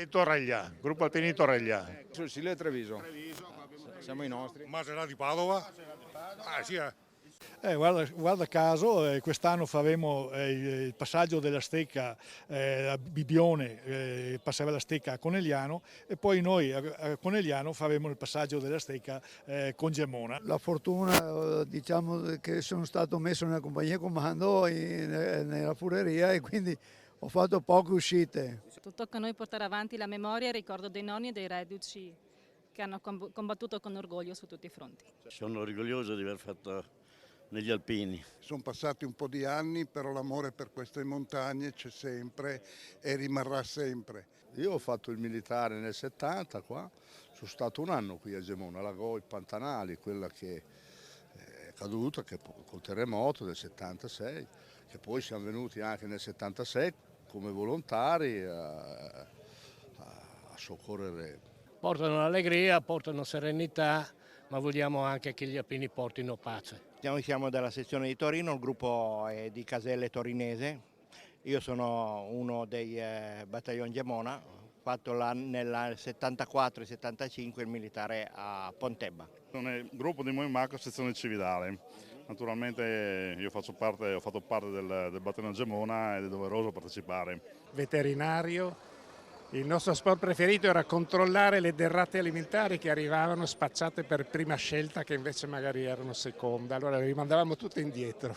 di Torreglia, gruppo Alpini Torreglia. Sul Sile e Treviso. Siamo i nostri. Maserà di Padova? Ah, sì, Guarda caso, quest'anno faremo il passaggio della stecca a Bibione, passava la stecca a Conegliano e poi noi a Conegliano faremo il passaggio della stecca con Gemona. La fortuna, diciamo, che sono stato messo nella compagnia comando nella fureria e quindi ho fatto poche uscite. Tocca a noi portare avanti la memoria e il ricordo dei nonni e dei reduci che hanno combattuto con orgoglio su tutti i fronti. Sono orgoglioso di aver fatto negli Alpini. Sono passati un po' di anni, però l'amore per queste montagne c'è sempre e rimarrà sempre. Io ho fatto il militare nel 70 qua, sono stato un anno qui a Gemona, la Goi Pantanali, quella che è caduta col terremoto del 76, che poi siamo venuti anche nel 76 come volontari a soccorrere. Portano allegria, portano serenità, ma vogliamo anche che gli alpini portino pace. Noi siamo della sezione di Torino, il gruppo è di Caselle Torinese. Io sono uno dei battaglioni Gemona, ho fatto nel 74 e 75 il militare a Pontebba. Sono il gruppo di Moimaco, sezione cividale. Naturalmente io ho fatto parte del battaglione Gemona ed è doveroso partecipare. Veterinario. Il nostro sport preferito era controllare le derrate alimentari che arrivavano spacciate per prima scelta che invece magari erano seconda, allora le rimandavamo tutte indietro.